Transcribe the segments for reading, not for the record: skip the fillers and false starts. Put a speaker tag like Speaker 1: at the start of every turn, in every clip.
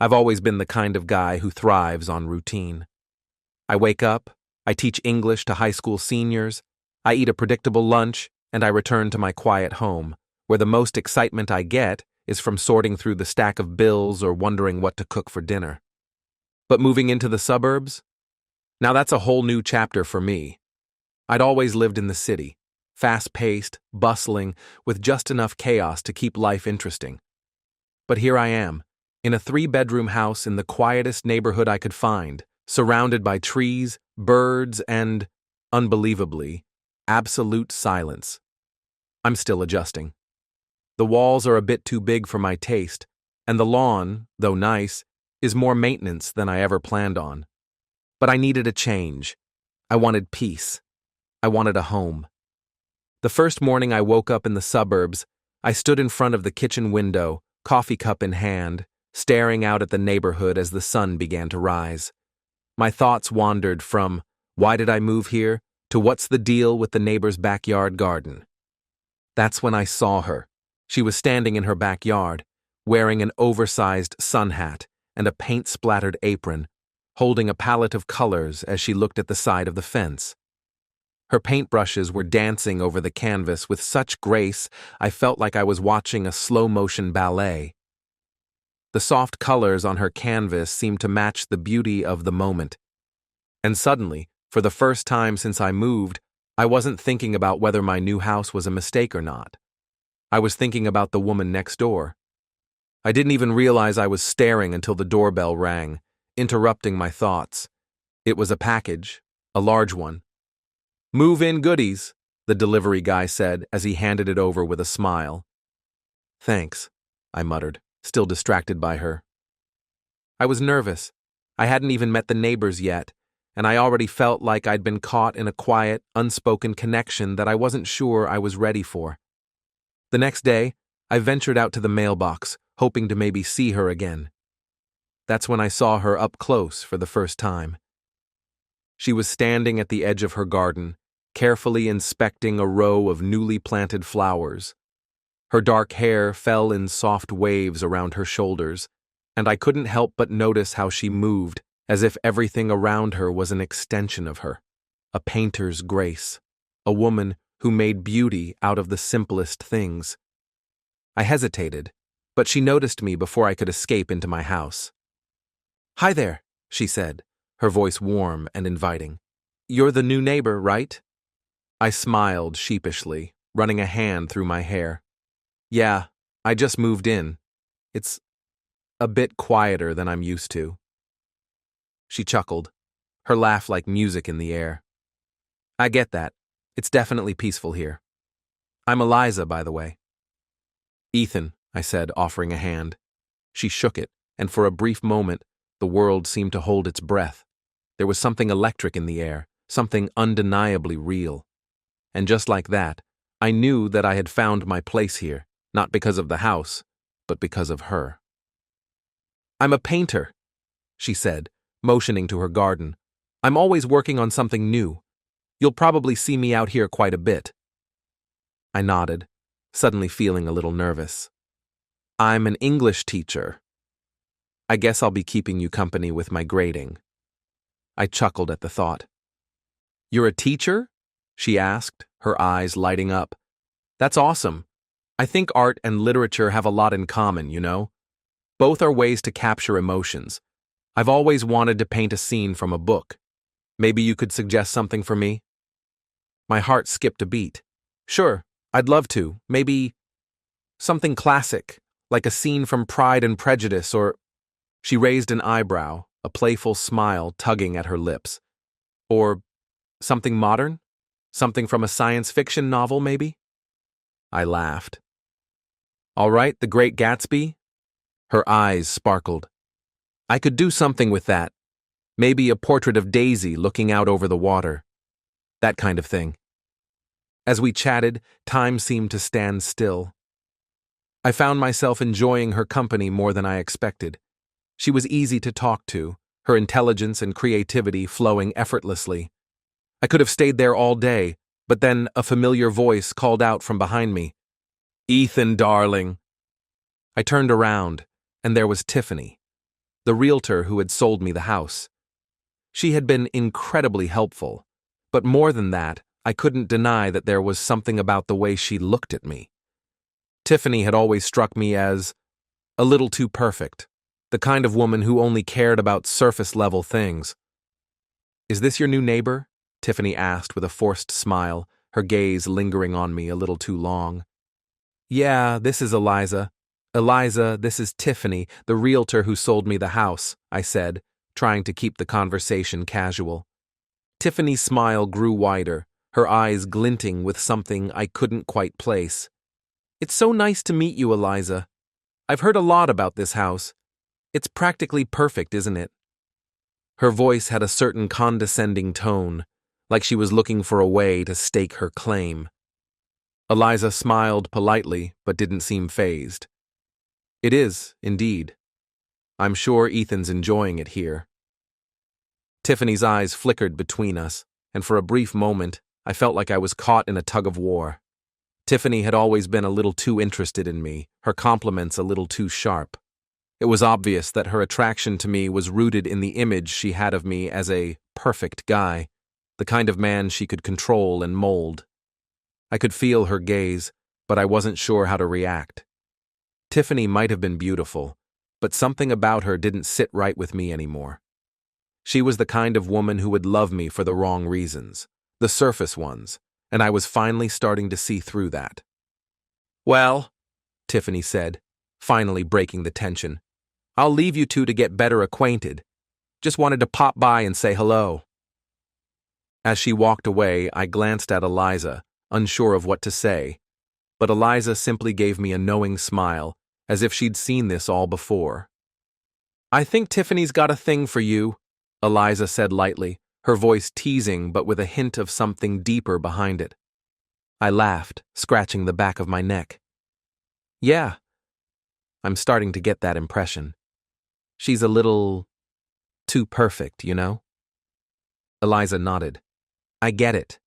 Speaker 1: I've always been the kind of guy who thrives on routine. I wake up, I teach English to high school seniors, I eat a predictable lunch, and I return to my quiet home, where the most excitement I get is from sorting through the stack of bills or wondering what to cook for dinner. But moving into the suburbs? Now that's a whole new chapter for me. I'd always lived in the city, fast-paced, bustling, with just enough chaos to keep life interesting. But here I am, in a 3-bedroom house in the quietest neighborhood I could find, surrounded by trees, birds, and, unbelievably, absolute silence. I'm still adjusting. The walls are a bit too big for my taste, and the lawn, though nice, is more maintenance than I ever planned on. But I needed a change. I wanted peace. I wanted a home. The first morning I woke up in the suburbs, I stood in front of the kitchen window, coffee cup in hand, staring out at the neighborhood as the sun began to rise. My thoughts wandered from, why did I move here, to what's the deal with the neighbor's backyard garden. That's when I saw her. She was standing in her backyard, wearing an oversized sun hat and a paint-splattered apron, holding a palette of colors as she looked at the side of the fence. Her paintbrushes were dancing over the canvas with such grace I felt like I was watching a slow-motion ballet. The soft colors on her canvas seemed to match the beauty of the moment. And suddenly, for the first time since I moved, I wasn't thinking about whether my new house was a mistake or not. I was thinking about the woman next door. I didn't even realize I was staring until the doorbell rang, interrupting my thoughts. It was a package, a large one. "Move-in goodies," the delivery guy said as he handed it over with a smile. "Thanks," I muttered, still distracted by her. I was nervous. I hadn't even met the neighbors yet, and I already felt like I'd been caught in a quiet, unspoken connection that I wasn't sure I was ready for. The next day, I ventured out to the mailbox, hoping to maybe see her again. That's when I saw her up close for the first time. She was standing at the edge of her garden, carefully inspecting a row of newly planted flowers. Her dark hair fell in soft waves around her shoulders, and I couldn't help but notice how she moved, as if everything around her was an extension of her, a painter's grace, a woman who made beauty out of the simplest things. I hesitated, but she noticed me before I could escape into my house. "Hi there," she said, her voice warm and inviting. "You're the new neighbor, right?" I smiled sheepishly, running a hand through my hair. "Yeah, I just moved in. It's a bit quieter than I'm used to." She chuckled, her laugh like music in the air. "I get that. It's definitely peaceful here. I'm Eliza, by the way." "Ethan," I said, offering a hand. She shook it, and for a brief moment, the world seemed to hold its breath. There was something electric in the air, something undeniably real. And just like that, I knew that I had found my place here, not because of the house, but because of her. "I'm a painter," she said, motioning to her garden. "I'm always working on something new. You'll probably see me out here quite a bit." I nodded, suddenly feeling a little nervous. "I'm an English teacher. I guess I'll be keeping you company with my grading." I chuckled at the thought. "You're a teacher?" she asked, her eyes lighting up. "That's awesome. I think art and literature have a lot in common, you know? Both are ways to capture emotions. I've always wanted to paint a scene from a book. Maybe you could suggest something for me?" My heart skipped a beat. "Sure, I'd love to. Maybe something classic, like a scene from Pride and Prejudice or—" She raised an eyebrow, a playful smile tugging at her lips. "Or something modern? Something from a science fiction novel, maybe?" I laughed. "All right, The Great Gatsby?" Her eyes sparkled. "I could do something with that. Maybe a portrait of Daisy looking out over the water. That kind of thing." As we chatted, time seemed to stand still. I found myself enjoying her company more than I expected. She was easy to talk to, her intelligence and creativity flowing effortlessly. I could have stayed there all day, but then a familiar voice called out from behind me. "Ethan, darling." I turned around, and there was Tiffany. the realtor who had sold me the house. She had been incredibly helpful, but more than that, I couldn't deny that there was something about the way she looked at me. Tiffany had always struck me as a little too perfect, the kind of woman who only cared about surface-level things. "Is this your new neighbor?" Tiffany asked with a forced smile, her gaze lingering on me a little too long. "Yeah, this is Eliza. Eliza, this is Tiffany, the realtor who sold me the house," I said, trying to keep the conversation casual. Tiffany's smile grew wider, her eyes glinting with something I couldn't quite place. "It's so nice to meet you, Eliza. I've heard a lot about this house. It's practically perfect, isn't it?" Her voice had a certain condescending tone, like she was looking for a way to stake her claim. Eliza smiled politely, but didn't seem fazed. "It is, indeed. I'm sure Ethan's enjoying it here." Tiffany's eyes flickered between us, and for a brief moment, I felt like I was caught in a tug-of-war. Tiffany had always been a little too interested in me, her compliments a little too sharp. It was obvious that her attraction to me was rooted in the image she had of me as a perfect guy, the kind of man she could control and mold. I could feel her gaze, but I wasn't sure how to react. Tiffany might have been beautiful, but something about her didn't sit right with me anymore. She was the kind of woman who would love me for the wrong reasons, the surface ones, and I was finally starting to see through that. "Well," Tiffany said, finally breaking the tension, "I'll leave you two to get better acquainted. Just wanted to pop by and say hello." As she walked away, I glanced at Eliza, unsure of what to say, but Eliza simply gave me a knowing smile, as if she'd seen this all before. "I think Tiffany's got a thing for you," Eliza said lightly, her voice teasing but with a hint of something deeper behind it. I laughed, scratching the back of my neck. "Yeah, I'm starting to get that impression. She's a little too perfect, you know?" Eliza nodded. "I get it.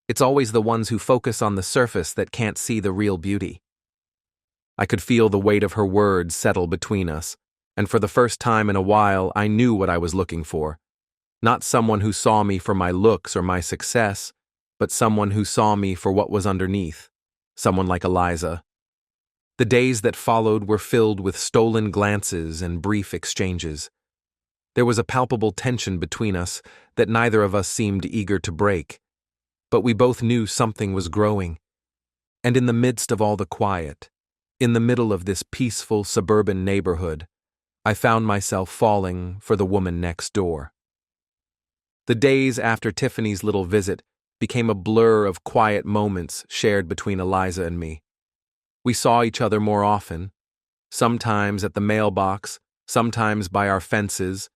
Speaker 1: It's always the ones who focus on the surface that can't see the real beauty." I could feel the weight of her words settle between us, and for the first time in a while I knew what I was looking for. Not someone who saw me for my looks or my success, but someone who saw me for what was underneath, someone like Eliza. The days that followed were filled with stolen glances and brief exchanges. There was a palpable tension between us that neither of us seemed eager to break, but we both knew something was growing. And in the midst of all the quiet, in the middle of this peaceful suburban neighborhood, I found myself falling for the woman next door. The days after Tiffany's little visit became a blur of quiet moments shared between Eliza and me. We saw each other more often, sometimes at the mailbox, sometimes by our fences,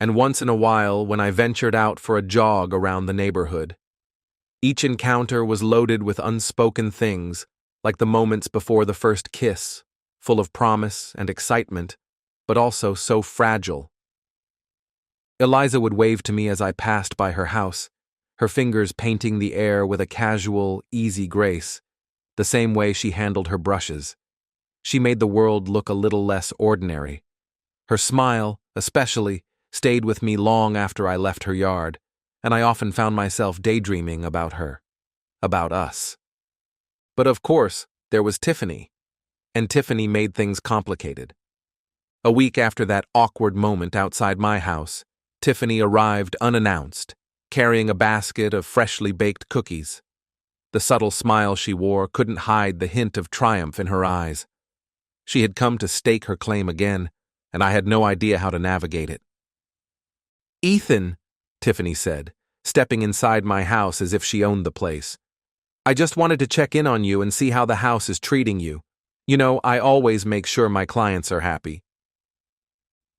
Speaker 1: and once in a while when I ventured out for a jog around the neighborhood. Each encounter was loaded with unspoken things, like the moments before the first kiss, full of promise and excitement, but also so fragile. Eliza would wave to me as I passed by her house, her fingers painting the air with a casual, easy grace, the same way she handled her brushes. She made the world look a little less ordinary. Her smile, especially, stayed with me long after I left her yard, and I often found myself daydreaming about her, about us. But of course, there was Tiffany, and Tiffany made things complicated. A week after that awkward moment outside my house, Tiffany arrived unannounced, carrying a basket of freshly baked cookies. The subtle smile she wore couldn't hide the hint of triumph in her eyes. She had come to stake her claim again, and I had no idea how to navigate it. "Ethan," Tiffany said, stepping inside my house as if she owned the place. "I just wanted to check in on you and see how the house is treating you. You know, I always make sure my clients are happy."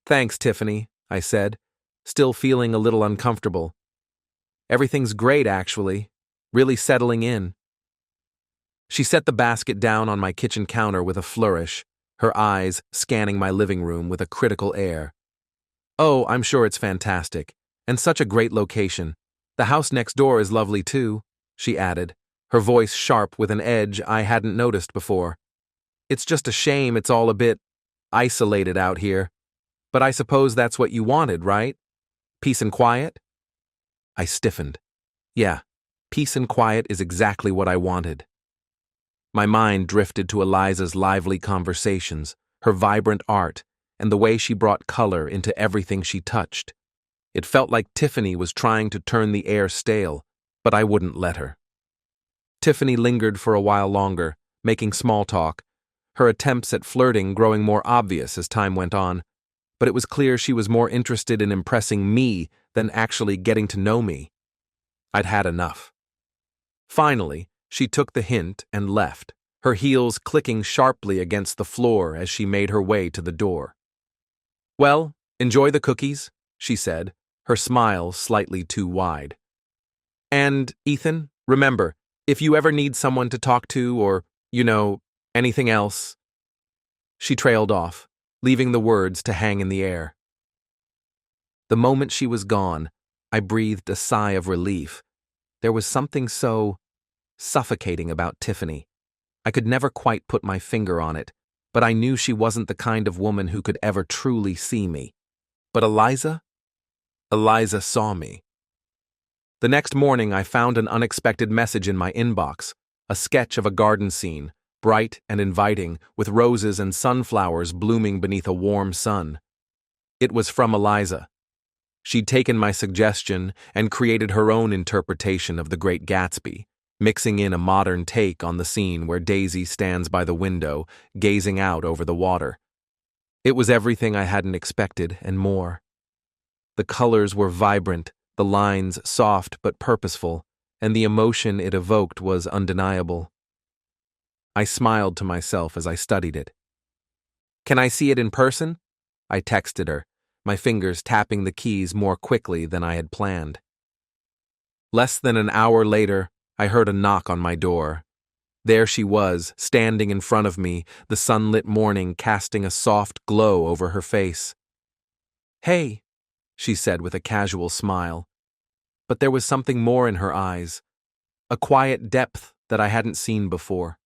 Speaker 1: "Thanks, Tiffany," I said, still feeling a little uncomfortable. "Everything's great, actually. Really settling in." She set the basket down on my kitchen counter with a flourish, her eyes scanning my living room with a critical air. "Oh, I'm sure it's fantastic, and such a great location. The house next door is lovely too," she added, her voice sharp with an edge I hadn't noticed before. "It's just a shame it's all a bit isolated out here." But I suppose that's what you wanted, right? Peace and quiet? I stiffened. Yeah, peace and quiet is exactly what I wanted. My mind drifted to Eliza's lively conversations, her vibrant art, and the way she brought color into everything she touched. It felt like Tiffany was trying to turn the air stale, but I wouldn't let her. Tiffany lingered for a while longer, making small talk, her attempts at flirting growing more obvious as time went on, but it was clear she was more interested in impressing me than actually getting to know me. I'd had enough. Finally, she took the hint and left, her heels clicking sharply against the floor as she made her way to the door. "Well, enjoy the cookies," she said, her smile slightly too wide. "And, Ethan, remember, if you ever need someone to talk to or, anything else." She trailed off, leaving the words to hang in the air. The moment she was gone, I breathed a sigh of relief. There was something so suffocating about Tiffany. I could never quite put my finger on it, but I knew she wasn't the kind of woman who could ever truly see me. But Eliza? Eliza saw me. The next morning, I found an unexpected message in my inbox, a sketch of a garden scene, bright and inviting, with roses and sunflowers blooming beneath a warm sun. It was from Eliza. She'd taken my suggestion and created her own interpretation of The Great Gatsby, mixing in a modern take on the scene where Daisy stands by the window, gazing out over the water. It was everything I hadn't expected and more. The colors were vibrant, the lines soft but purposeful, and the emotion it evoked was undeniable. I smiled to myself as I studied it. "Can I see it in person?" I texted her, my fingers tapping the keys more quickly than I had planned. Less than an hour later, I heard a knock on my door. There she was, standing in front of me, the sunlit morning casting a soft glow over her face. "Hey," she said with a casual smile. But there was something more in her eyes, a quiet depth that I hadn't seen before.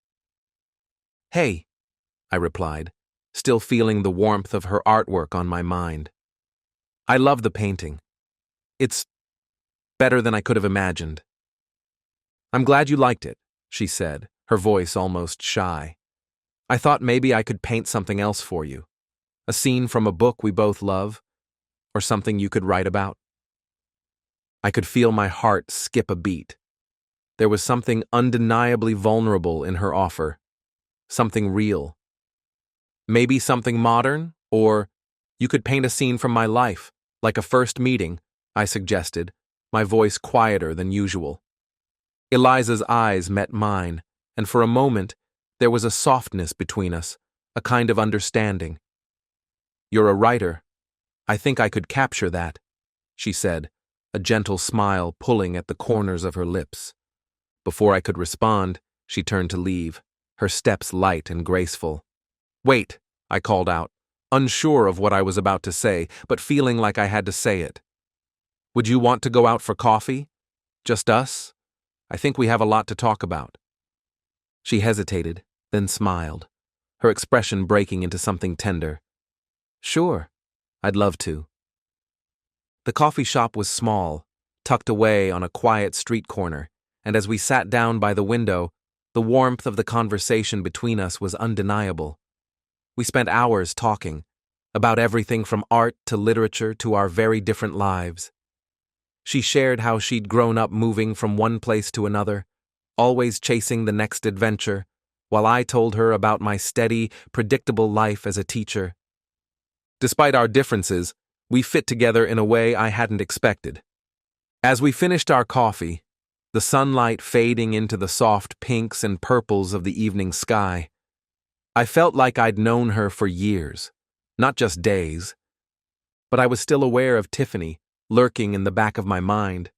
Speaker 1: "Hey," I replied, still feeling the warmth of her artwork on my mind. "I love the painting. It's better than I could have imagined." "I'm glad you liked it," she said, her voice almost shy. "I thought maybe I could paint something else for you. A scene from a book we both love, or something you could write about." I could feel my heart skip a beat. There was something undeniably vulnerable in her offer, something real. "Maybe something modern, or you could paint a scene from my life, like a first meeting," I suggested, my voice quieter than usual. Eliza's eyes met mine, and for a moment, there was a softness between us, a kind of understanding. "You're a writer. I think I could capture that," she said, a gentle smile pulling at the corners of her lips. Before I could respond, she turned to leave, her steps light and graceful. "Wait," I called out, unsure of what I was about to say, but feeling like I had to say it. "Would you want to go out for coffee? Just us? I think we have a lot to talk about." She hesitated, then smiled, her expression breaking into something tender. "Sure, I'd love to." The coffee shop was small, tucked away on a quiet street corner, and as we sat down by the window, the warmth of the conversation between us was undeniable. We spent hours talking, about everything from art to literature to our very different lives. She shared how she'd grown up moving from one place to another, always chasing the next adventure, while I told her about my steady, predictable life as a teacher. Despite our differences, we fit together in a way I hadn't expected. As we finished our coffee, the sunlight fading into the soft pinks and purples of the evening sky, I felt like I'd known her for years, not just days. But I was still aware of Tiffany, lurking in the back of my mind.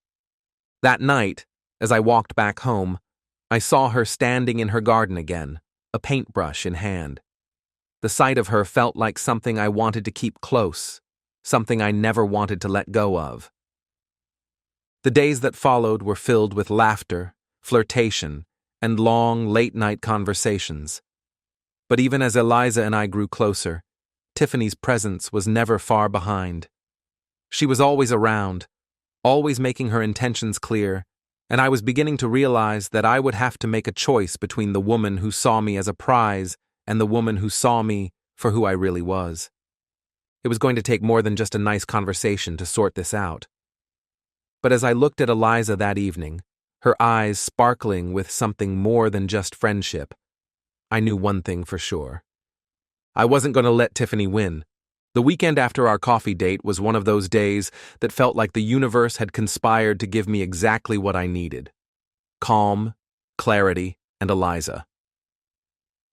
Speaker 1: That night, as I walked back home, I saw her standing in her garden again, a paintbrush in hand. The sight of her felt like something I wanted to keep close, something I never wanted to let go of. The days that followed were filled with laughter, flirtation, and long, late-night conversations. But even as Eliza and I grew closer, Tiffany's presence was never far behind. She was always around, always making her intentions clear, and I was beginning to realize that I would have to make a choice between the woman who saw me as a prize and the woman who saw me for who I really was. It was going to take more than just a nice conversation to sort this out. But as I looked at Eliza that evening, her eyes sparkling with something more than just friendship, I knew one thing for sure. I wasn't going to let Tiffany win. The weekend after our coffee date was one of those days that felt like the universe had conspired to give me exactly what I needed: calm, clarity, and Eliza.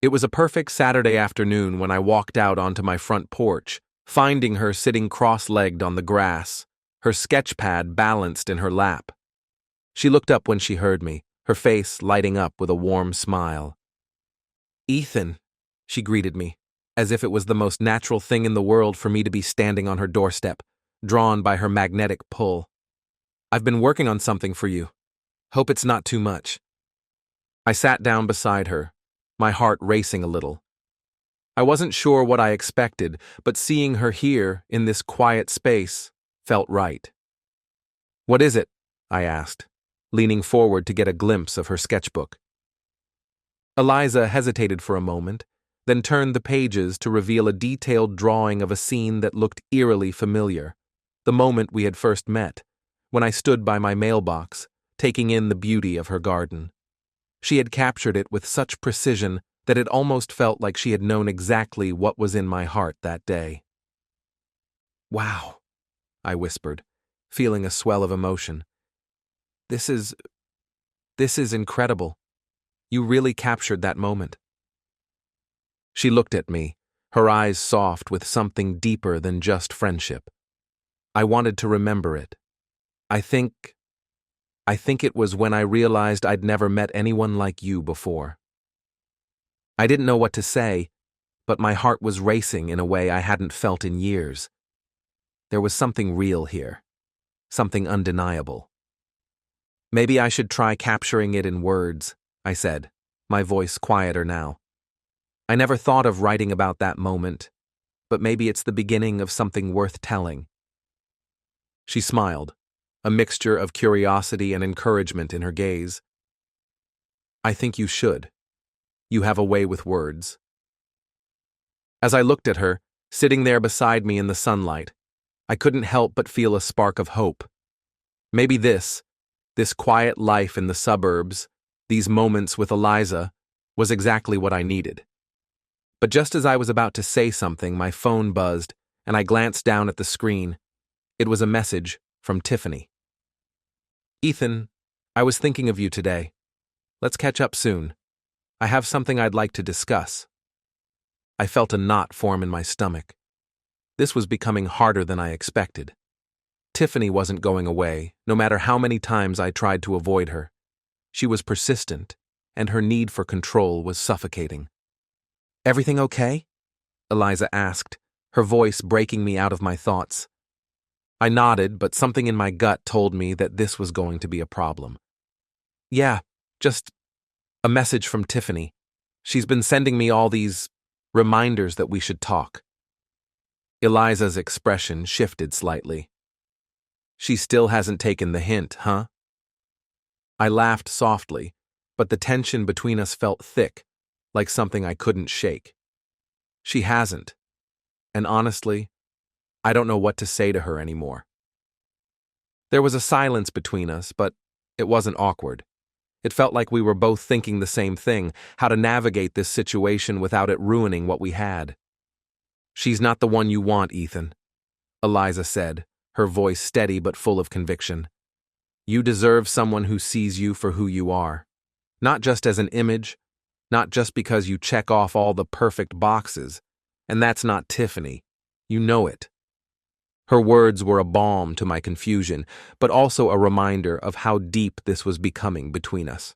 Speaker 1: It was a perfect Saturday afternoon when I walked out onto my front porch, finding her sitting cross-legged on the grass, her sketch pad balanced in her lap. She looked up when she heard me, her face lighting up with a warm smile. "Ethan," she greeted me, as if it was the most natural thing in the world for me to be standing on her doorstep, drawn by her magnetic pull. "I've been working on something for you. Hope it's not too much." I sat down beside her, my heart racing a little. I wasn't sure what I expected, but seeing her here, in this quiet space, felt right. "What is it?" I asked, leaning forward to get a glimpse of her sketchbook. Eliza hesitated for a moment, then turned the pages to reveal a detailed drawing of a scene that looked eerily familiar, the moment we had first met, when I stood by my mailbox, taking in the beauty of her garden. She had captured it with such precision that it almost felt like she had known exactly what was in my heart that day. "Wow," I whispered, feeling a swell of emotion. This is incredible. You really captured that moment." She looked at me, her eyes soft with something deeper than just friendship. I wanted to remember it. I think it was when I realized I'd never met anyone like you before. I didn't know what to say, but my heart was racing in a way I hadn't felt in years. There was something real here, something undeniable. "Maybe I should try capturing it in words," I said, my voice quieter now. "I never thought of writing about that moment, but maybe it's the beginning of something worth telling." She smiled, a mixture of curiosity and encouragement in her gaze. "I think you should. You have a way with words." As I looked at her, sitting there beside me in the sunlight, I couldn't help but feel a spark of hope. Maybe this quiet life in the suburbs, these moments with Eliza, was exactly what I needed. But just as I was about to say something, my phone buzzed, and I glanced down at the screen. It was a message from Tiffany. "Ethan, I was thinking of you today. Let's catch up soon. I have something I'd like to discuss." I felt a knot form in my stomach. This was becoming harder than I expected. Tiffany wasn't going away, no matter how many times I tried to avoid her. She was persistent, and her need for control was suffocating. "Everything okay?" Eliza asked, her voice breaking me out of my thoughts. I nodded, but something in my gut told me that this was going to be a problem. "Yeah, just a message from Tiffany. She's been sending me all these reminders that we should talk." Eliza's expression shifted slightly. "She still hasn't taken the hint, huh?" I laughed softly, but the tension between us felt thick, like something I couldn't shake. She hasn't, and honestly, I don't know what to say to her anymore. There was a silence between us, but it wasn't awkward. It felt like we were both thinking the same thing, how to navigate this situation without it ruining what we had. "She's not the one you want, Ethan," Eliza said, her voice steady but full of conviction. "You deserve someone who sees you for who you are. Not just as an image, not just because you check off all the perfect boxes. And that's not Tiffany. You know it." Her words were a balm to my confusion, but also a reminder of how deep this was becoming between us.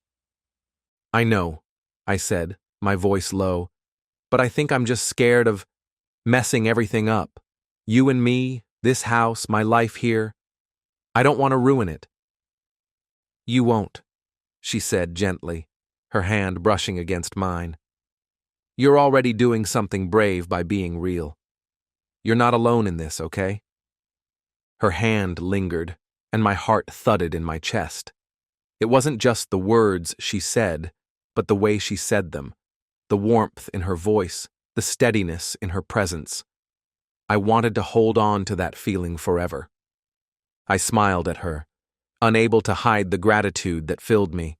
Speaker 1: "I know," I said, my voice low, "but I think I'm just scared of messing everything up. You and me, this house, my life here. I don't want to ruin it." "You won't," she said gently, her hand brushing against mine. "You're already doing something brave by being real. You're not alone in this, okay? Her hand lingered, and my heart thudded in my chest. It wasn't just the words she said, but the way she said them, the warmth in her voice, the steadiness in her presence. I wanted to hold on to that feeling forever. I smiled at her, unable to hide the gratitude that filled me.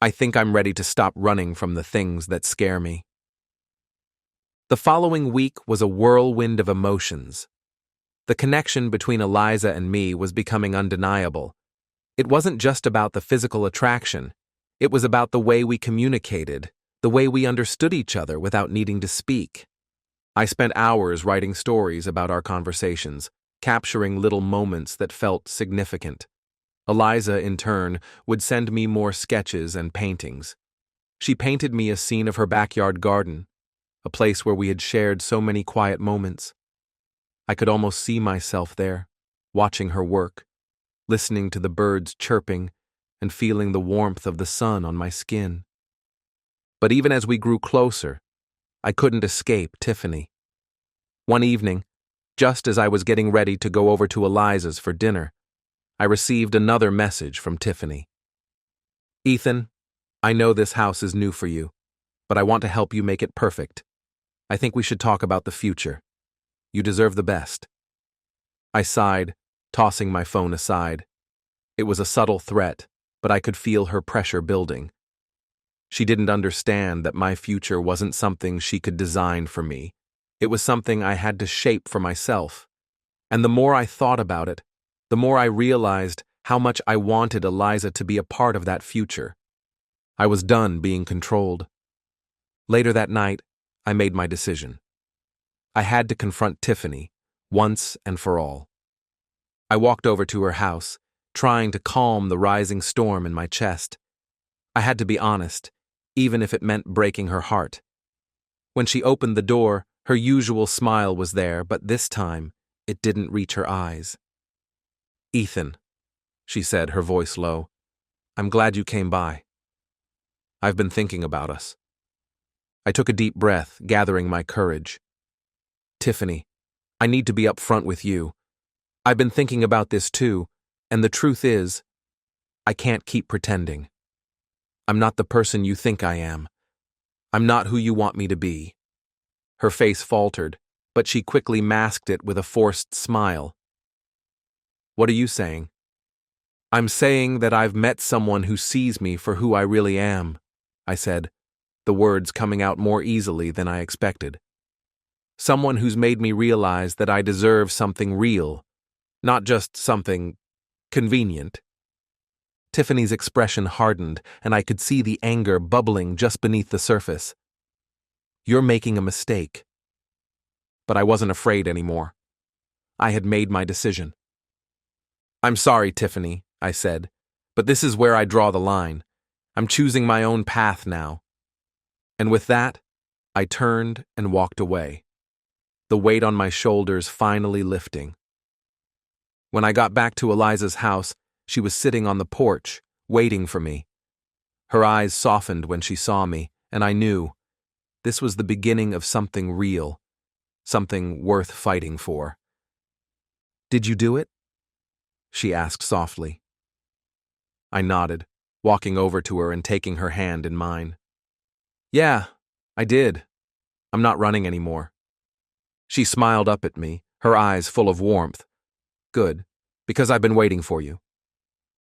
Speaker 1: I think I'm ready to stop running from the things that scare me. The following week was a whirlwind of emotions. The connection between Eliza and me was becoming undeniable. It wasn't just about the physical attraction. It was about the way we communicated, the way we understood each other without needing to speak. I spent hours writing stories about our conversations, capturing little moments that felt significant. Eliza, in turn, would send me more sketches and paintings. She painted me a scene of her backyard garden, a place where we had shared so many quiet moments. I could almost see myself there, watching her work, listening to the birds chirping and feeling the warmth of the sun on my skin. But even as we grew closer, I couldn't escape Tiffany. One evening, just as I was getting ready to go over to Eliza's for dinner, I received another message from Tiffany. Ethan, I know this house is new for you, but I want to help you make it perfect. I think we should talk about the future. You deserve the best. I sighed, tossing my phone aside. It was a subtle threat, but I could feel her pressure building. She didn't understand that my future wasn't something she could design for me. It was something I had to shape for myself. And the more I thought about it, the more I realized how much I wanted Eliza to be a part of that future. I was done being controlled. Later that night, I made my decision. I had to confront Tiffany, once and for all. I walked over to her house, trying to calm the rising storm in my chest. I had to be honest, even if it meant breaking her heart. When she opened the door, her usual smile was there, but this time, it didn't reach her eyes. Ethan, she said, her voice low, I'm glad you came by. I've been thinking about us. I took a deep breath, gathering my courage. Tiffany, I need to be upfront with you. I've been thinking about this too, and the truth is, I can't keep pretending. I'm not the person you think I am. I'm not who you want me to be. Her face faltered, but she quickly masked it with a forced smile. What are you saying? I'm saying that I've met someone who sees me for who I really am, I said, the words coming out more easily than I expected. Someone who's made me realize that I deserve something real, not just something convenient. Tiffany's expression hardened, and I could see the anger bubbling just beneath the surface. You're making a mistake. But I wasn't afraid anymore. I had made my decision. I'm sorry, Tiffany, I said, but this is where I draw the line. I'm choosing my own path now. And with that, I turned and walked away, the weight on my shoulders finally lifting. When I got back to Eliza's house, she was sitting on the porch, waiting for me. Her eyes softened when she saw me, and I knew this was the beginning of something real, something worth fighting for. Did you do it? She asked softly. I nodded, walking over to her and taking her hand in mine. Yeah, I did. I'm not running anymore. She smiled up at me, her eyes full of warmth. Good, because I've been waiting for you.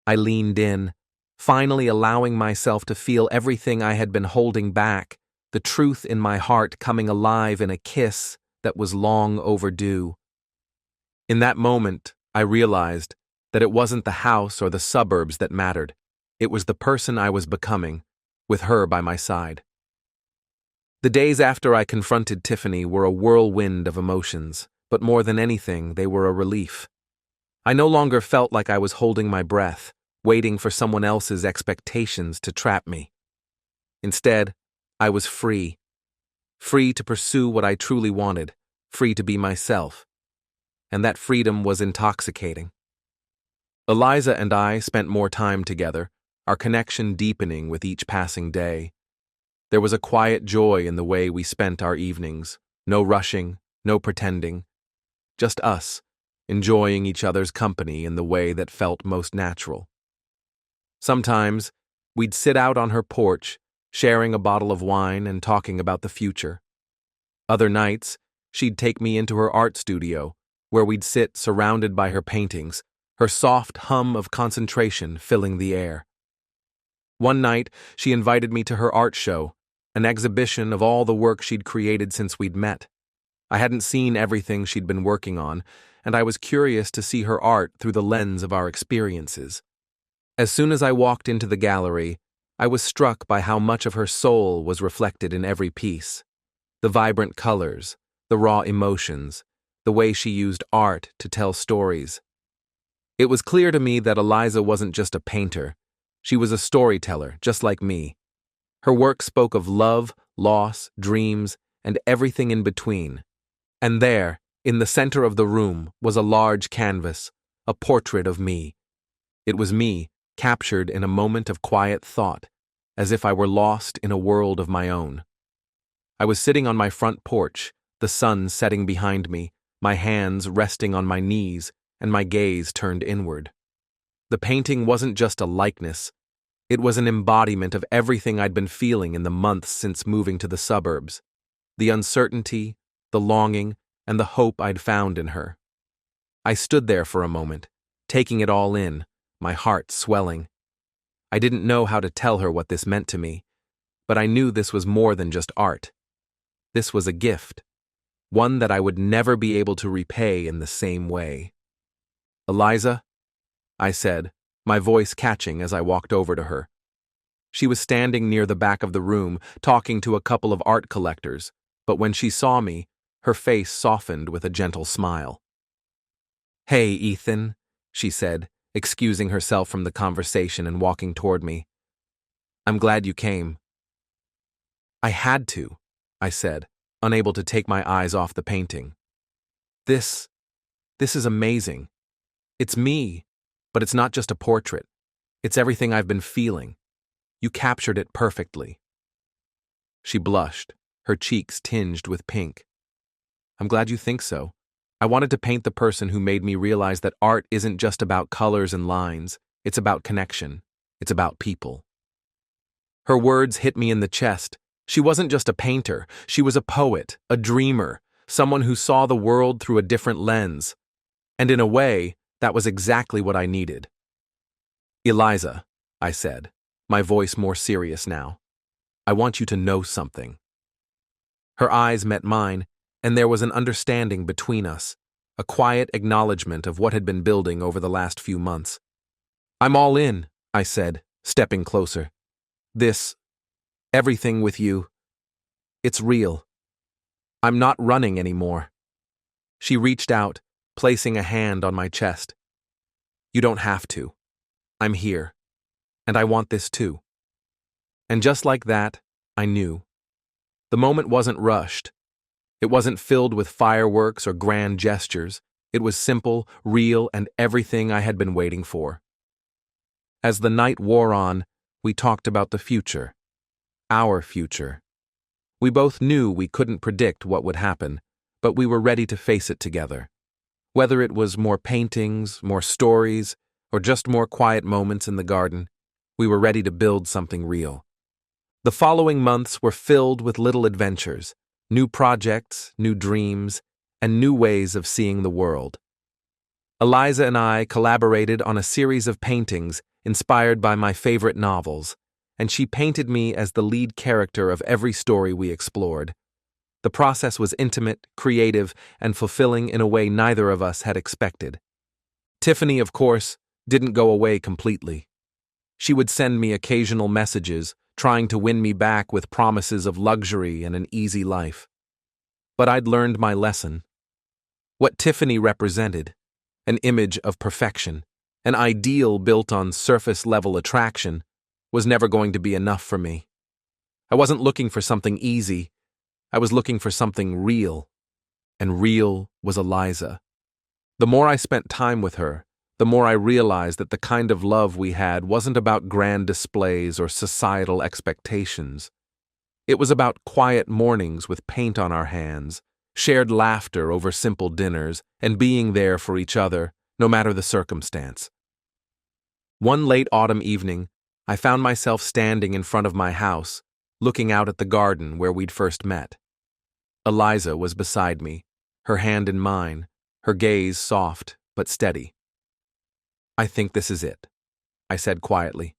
Speaker 1: I leaned in, finally allowing myself to feel everything I had been holding back, the truth in my heart coming alive in a kiss that was long overdue. In that moment, I realized that it wasn't the house or the suburbs that mattered. It was the person I was becoming, with her by my side. The days after I confronted Tiffany were a whirlwind of emotions, but more than anything, they were a relief. I no longer felt like I was holding my breath, waiting for someone else's expectations to trap me. Instead, I was free. Free to pursue what I truly wanted, free to be myself. And that freedom was intoxicating. Eliza and I spent more time together, our connection deepening with each passing day. There was a quiet joy in the way we spent our evenings, no rushing, no pretending, just us, enjoying each other's company in the way that felt most natural. Sometimes, we'd sit out on her porch, sharing a bottle of wine and talking about the future. Other nights, she'd take me into her art studio, where we'd sit surrounded by her paintings, her soft hum of concentration filling the air. One night, she invited me to her art show, an exhibition of all the work she'd created since we'd met. I hadn't seen everything she'd been working on, and I was curious to see her art through the lens of our experiences. As soon as I walked into the gallery, I was struck by how much of her soul was reflected in every piece. The vibrant colors, the raw emotions, the way she used art to tell stories. It was clear to me that Eliza wasn't just a painter. She was a storyteller, just like me. Her work spoke of love, loss, dreams, and everything in between. And there, in the center of the room, was a large canvas, a portrait of me. It was me, captured in a moment of quiet thought, as if I were lost in a world of my own. I was sitting on my front porch, the sun setting behind me, my hands resting on my knees, and my gaze turned inward. The painting wasn't just a likeness. It was an embodiment of everything I'd been feeling in the months since moving to the suburbs. The uncertainty, the longing, and the hope I'd found in her. I stood there for a moment, taking it all in, my heart swelling. I didn't know how to tell her what this meant to me, but I knew this was more than just art. This was a gift, one that I would never be able to repay in the same way. "Eliza," I said, my voice catching as I walked over to her. She was standing near the back of the room, talking to a couple of art collectors, but when she saw me, her face softened with a gentle smile. "Hey, Ethan," she said, excusing herself from the conversation and walking toward me. "I'm glad you came." "I had to," I said, unable to take my eyes off the painting. This is amazing. It's me, but it's not just a portrait. It's everything I've been feeling. You captured it perfectly." She blushed, her cheeks tinged with pink. "I'm glad you think so. I wanted to paint the person who made me realize that art isn't just about colors and lines. It's about connection. It's about people." Her words hit me in the chest. She wasn't just a painter. She was a poet, a dreamer, someone who saw the world through a different lens. And in a way, that was exactly what I needed. "Eliza," I said, my voice more serious now, "I want you to know something." Her eyes met mine, and there was an understanding between us, a quiet acknowledgement of what had been building over the last few months. "I'm all in," I said, stepping closer. Everything with you, it's real. I'm not running anymore." She reached out, placing a hand on my chest. "You don't have to. I'm here. And I want this too." And just like that, I knew. The moment wasn't rushed. It wasn't filled with fireworks or grand gestures. It was simple, real, and everything I had been waiting for. As the night wore on, we talked about the future. Our future. We both knew we couldn't predict what would happen, but we were ready to face it together. Whether it was more paintings, more stories, or just more quiet moments in the garden, we were ready to build something real. The following months were filled with little adventures, new projects, new dreams, and new ways of seeing the world. Eliza and I collaborated on a series of paintings inspired by my favorite novels, and she painted me as the lead character of every story we explored. The process was intimate, creative, and fulfilling in a way neither of us had expected. Tiffany, of course, didn't go away completely. She would send me occasional messages, trying to win me back with promises of luxury and an easy life. But I'd learned my lesson. What Tiffany represented, an image of perfection, an ideal built on surface-level attraction, was never going to be enough for me. I wasn't looking for something easy. I was looking for something real. And real was Eliza. The more I spent time with her, the more I realized that the kind of love we had wasn't about grand displays or societal expectations. It was about quiet mornings with paint on our hands, shared laughter over simple dinners, and being there for each other, no matter the circumstance. One late autumn evening, I found myself standing in front of my house, looking out at the garden where we'd first met. Eliza was beside me, her hand in mine, her gaze soft but steady. "I think this is it," I said quietly.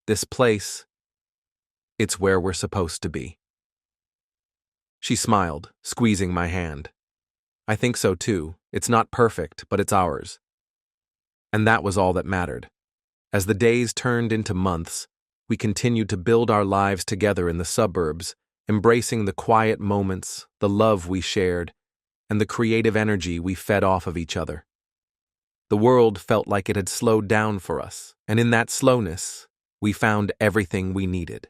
Speaker 1: "This place, it's where we're supposed to be." She smiled, squeezing my hand. "I think so too. It's not perfect, but it's ours." And that was all that mattered. As the days turned into months, we continued to build our lives together in the suburbs, embracing the quiet moments, the love we shared, and the creative energy we fed off of each other. The world felt like it had slowed down for us, and in that slowness, we found everything we needed.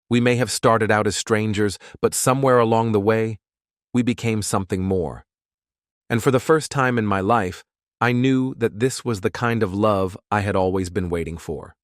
Speaker 1: We may have started out as strangers, but somewhere along the way, we became something more. And for the first time in my life, I knew that this was the kind of love I had always been waiting for.